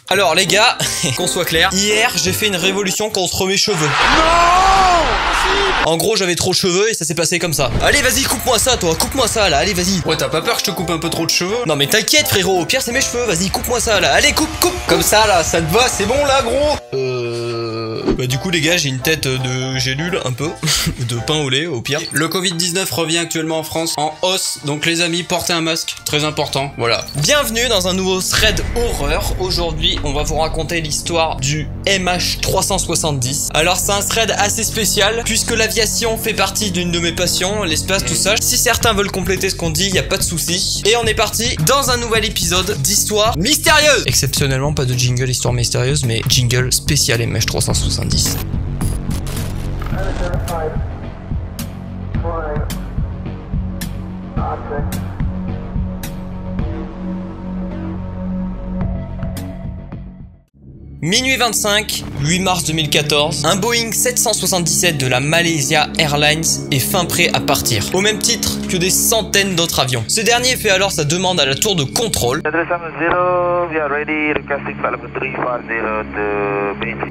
Alors les gars, qu'on soit clair, hier j'ai fait une révolution contre mes cheveux. Non! En gros j'avais trop de cheveux et ça s'est passé comme ça. Allez vas-y coupe-moi ça toi, coupe-moi ça là, allez vas-y. Ouais, t'as pas peur que je te coupe un peu trop de cheveux? Non mais t'inquiète frérot, au pire c'est mes cheveux, vas-y coupe-moi ça là, allez coupe. Comme ça là, ça te va, c'est bon là gros? Bah du coup les gars j'ai une tête de gélule un peu, de pain au lait au pire. Le Covid-19 revient actuellement en France en hausse, donc les amis, portez un masque, très important, voilà. Bienvenue dans un nouveau thread horreur. Aujourd'hui on va vous raconter l'histoire du MH370. Alors c'est un thread assez spécial puisque l'aviation fait partie d'une de mes passions, l'espace, tout ça. Si certains veulent compléter ce qu'on dit, y a pas de souci. Et on est parti dans un nouvel épisode d'histoire mystérieuse. Exceptionnellement pas de jingle histoire mystérieuse, mais jingle spécial MH370. 12h25, 8 mars 2014, un Boeing 777 de la Malaysia Airlines est fin prêt à partir, au même titre que des centaines d'autres avions. Ce dernier fait alors sa demande à la tour de contrôle.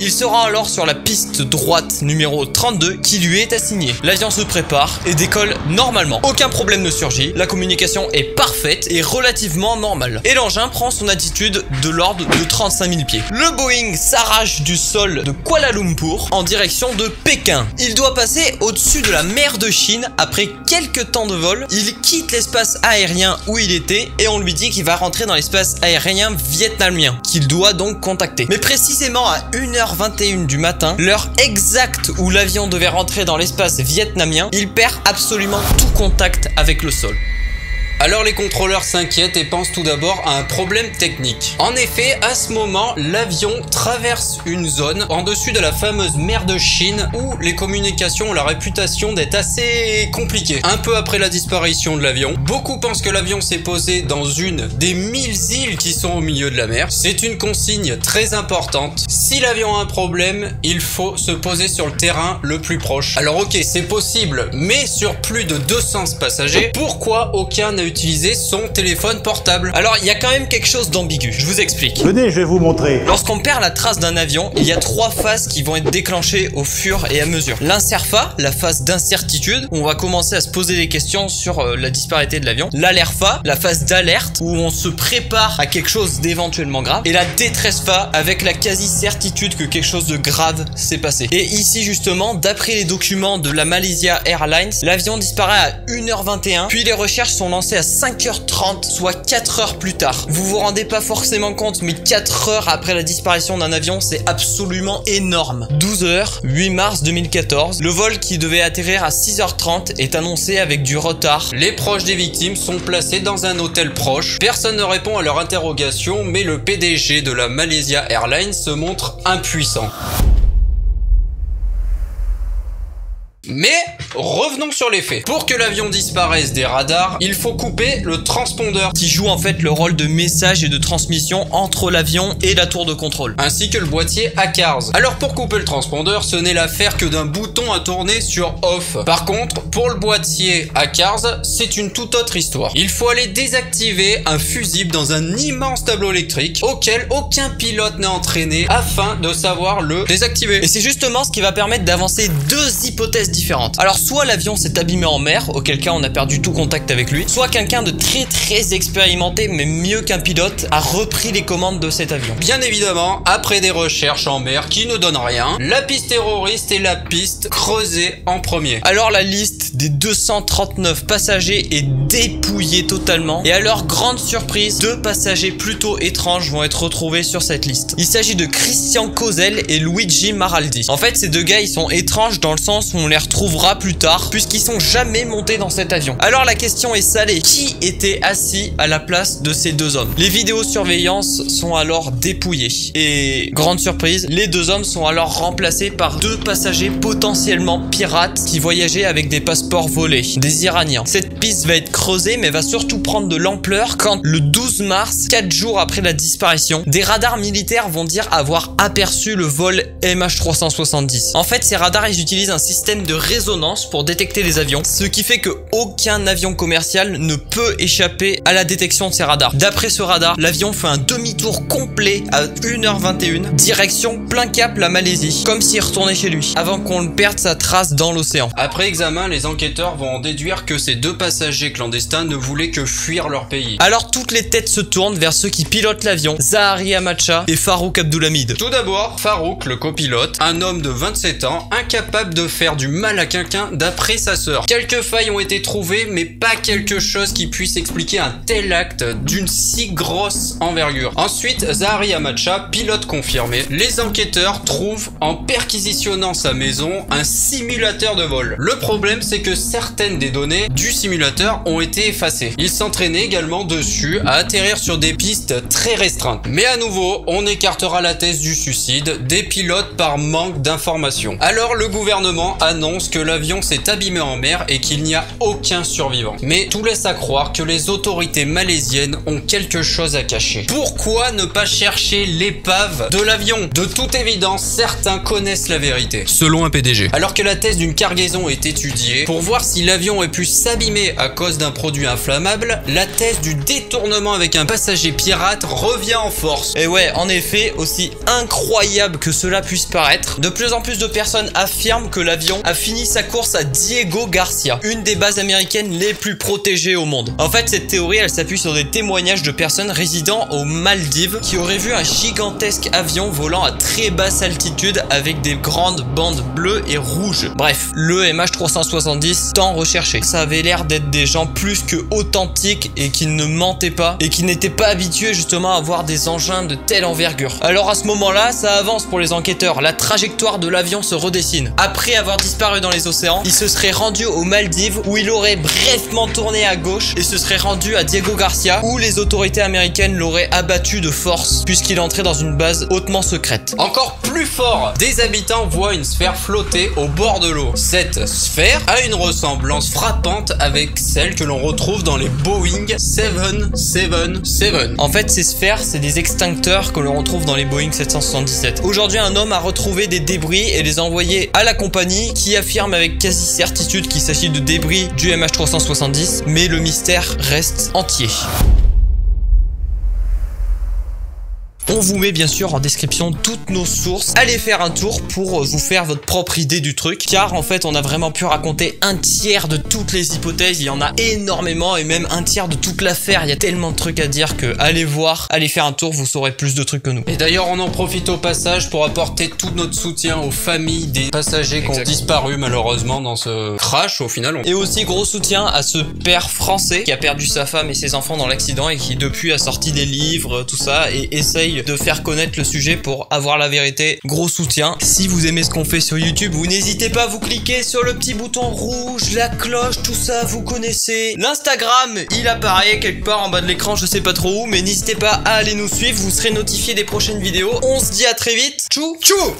Il sera alors sur la piste droite numéro 32 qui lui est assignée. L'avion se prépare et décolle normalement. Aucun problème ne surgit, la communication est parfaite et relativement normale. Et l'engin prend son attitude de l'ordre de 35 000 pieds. Le Boeing s'arrache du sol de Kuala Lumpur en direction de Pékin. Il doit passer au-dessus de la mer de Chine. Après quelques temps de vol, il quitte l'espace aérien où il était et on lui dit qu'il va rentrer dans l'espace aérien vietnamien, qu'il doit donc contacter. Mais précisément à 1h21 du matin, l'heure exacte où l'avion devait rentrer dans l'espace vietnamien, il perd absolument tout contact avec le sol. Alors les contrôleurs s'inquiètent et pensent tout d'abord à un problème technique. En effet, à ce moment, l'avion traverse une zone en dessus de la fameuse mer de Chine où les communications ont la réputation d'être assez compliquées. Un peu après la disparition de l'avion, beaucoup pensent que l'avion s'est posé dans une des 1000 îles qui sont au milieu de la mer. C'est une consigne très importante. Si l'avion a un problème, il faut se poser sur le terrain le plus proche. Alors ok, c'est possible, mais sur plus de 200 passagers, pourquoi aucun n'a utilisé son téléphone portable? Alors il y a quand même quelque chose d'ambigu, je vous explique. Venez, je vais vous montrer. Lorsqu'on perd la trace d'un avion, il y a 3 phases qui vont être déclenchées au fur et à mesure. L'incerfa, la phase d'incertitude, où on va commencer à se poser des questions sur la disparité de l'avion. L'alerfa, la phase d'alerte, où on se prépare à quelque chose d'éventuellement grave. Et la détresse-fa, avec la quasi-certitude que quelque chose de grave s'est passé. Et ici justement, d'après les documents de la Malaysia Airlines, l'avion disparaît à 1h21, puis les recherches sont lancées à 5h30, soit 4 heures plus tard. Vous vous rendez pas forcément compte, mais 4 heures après la disparition d'un avion, c'est absolument énorme. 12h, 8 mars 2014, le vol qui devait atterrir à 6h30 est annoncé avec du retard. Les proches des victimes sont placés dans un hôtel proche. Personne ne répond à leur interrogation, mais le PDG de la Malaysia Airlines se montre impuissant. Mais revenons sur les faits. Pour que l'avion disparaisse des radars, il faut couper le transpondeur qui joue en fait le rôle de message et de transmission entre l'avion et la tour de contrôle, ainsi que le boîtier ACARS. Alors pour couper le transpondeur, ce n'est l'affaire que d'un bouton à tourner sur off. Par contre, pour le boîtier ACARS, c'est une toute autre histoire. Il faut aller désactiver un fusible dans un immense tableau électrique auquel aucun pilote n'est entraîné afin de savoir le désactiver. Et c'est justement ce qui va permettre d'avancer 2 hypothèses différentes. Alors soit l'avion s'est abîmé en mer, auquel cas on a perdu tout contact avec lui, soit quelqu'un de très expérimenté, mais mieux qu'un pilote, a repris les commandes de cet avion. Bien évidemment, après des recherches en mer qui ne donnent rien, la piste terroriste est la piste creusée en premier. Alors la liste des 239 passagers est dépouillée totalement, et à leur grande surprise, 2 passagers plutôt étranges vont être retrouvés sur cette liste. Il s'agit de Christian Kozel et Luigi Maraldi. En fait, ces 2 gars, ils sont étranges dans le sens où on les retrouvera plus tard puisqu'ils sont jamais montés dans cet avion. Alors la question est salée, qui était assis à la place de ces 2 hommes? Les vidéosurveillances sont alors dépouillées et grande surprise, les 2 hommes sont alors remplacés par 2 passagers potentiellement pirates qui voyageaient avec des passeports volés, des Iraniens. Cette piste va être creusée mais va surtout prendre de l'ampleur quand le 12 mars, 4 jours après la disparition, des radars militaires vont dire avoir aperçu le vol MH370. En fait, ces radars ils utilisent un système de résonance pour détecter les avions, ce qui fait que aucun avion commercial ne peut échapper à la détection de ces radars. D'après ce radar, l'avion fait un demi-tour complet à 1h21, direction plein cap la Malaisie, comme s'il retournait chez lui, avant qu'on ne perde sa trace dans l'océan. Après examen, les enquêteurs vont en déduire que ces 2 passagers clandestins ne voulaient que fuir leur pays. Alors toutes les têtes se tournent vers ceux qui pilotent l'avion, Zahari Hamacha et Farouk Abdulhamid. Tout d'abord, Farouk, le copilote, un homme de 27 ans, incapable de faire du mal à quelqu'un d'après sa sœur. Quelques failles ont été trouvées, mais pas quelque chose qui puisse expliquer un tel acte d'une si grosse envergure. Ensuite, Zahari Hamacha, pilote confirmé, les enquêteurs trouvent, en perquisitionnant sa maison, un simulateur de vol. Le problème, c'est que certaines des données du simulateur ont été effacées. Il s'entraînait également dessus à atterrir sur des pistes très restreintes. Mais à nouveau, on écartera la thèse du suicide des pilotes par manque d'informations. Alors le gouvernement annonce que l'avion s'est abîmé en mer et qu'il n'y a aucun survivant. Mais tout laisse à croire que les autorités malaisiennes ont quelque chose à cacher. Pourquoi ne pas chercher l'épave de l'avion? De toute évidence, certains connaissent la vérité, selon un PDG. Alors que la thèse d'une cargaison est étudiée pour voir si l'avion aurait pu s'abîmer à cause d'un produit inflammable, la thèse du détournement avec un passager pirate revient en force. Et ouais, en effet, aussi incroyable que cela puisse paraître, de plus en plus de personnes affirment que l'avion a fini sa course à Diego Garcia, une des bases américaines les plus protégées au monde. En fait, cette théorie, elle s'appuie sur des témoignages de personnes résidant aux Maldives qui auraient vu un gigantesque avion volant à très basse altitude avec des grandes bandes bleues et rouges. Bref, le MH370 tant recherché. Ça avait l'air d'être des gens plus que authentiques et qui ne mentaient pas et qui n'étaient pas habitués justement à voir des engins de telle envergure. Alors à ce moment-là, ça avance pour les enquêteurs. La trajectoire de l'avion se redessine. Après avoir disparu dans les océans, il se serait rendu aux Maldives où il aurait brièvement tourné à gauche et se serait rendu à Diego Garcia où les autorités américaines l'auraient abattu de force puisqu'il entrait dans une base hautement secrète. Encore plus fort, des habitants voient une sphère flotter au bord de l'eau. Cette sphère a une ressemblance frappante avec celle que l'on retrouve dans les Boeing 777. En fait, ces sphères, c'est des extincteurs que l'on retrouve dans les Boeing 777. Aujourd'hui, un homme a retrouvé des débris et les a envoyés à la compagnie qui affirme avec quasi certitude qu'il s'agit de débris du MH370, mais le mystère reste entier. On vous met bien sûr en description toutes nos sources. Allez faire un tour pour vous faire votre propre idée du truc. Car en fait, on a vraiment pu raconter un tiers de toutes les hypothèses. Il y en a énormément et même un tiers de toute l'affaire. Il y a tellement de trucs à dire que allez voir, allez faire un tour, vous saurez plus de trucs que nous. Et d'ailleurs, on en profite au passage pour apporter tout notre soutien aux familles des passagers qui ont disparu malheureusement dans ce crash au final. Et aussi gros soutien à ce père français qui a perdu sa femme et ses enfants dans l'accident et qui depuis a sorti des livres, tout ça, et essaye de faire connaître le sujet pour avoir la vérité. Gros soutien. Si vous aimez ce qu'on fait sur YouTube, vous n'hésitez pas à vous cliquer sur le petit bouton rouge, la cloche, tout ça, vous connaissez. L'Instagram, il apparaît quelque part en bas de l'écran, je sais pas trop où, mais n'hésitez pas à aller nous suivre, vous serez notifié des prochaines vidéos. On se dit à très vite. Tchou tchou.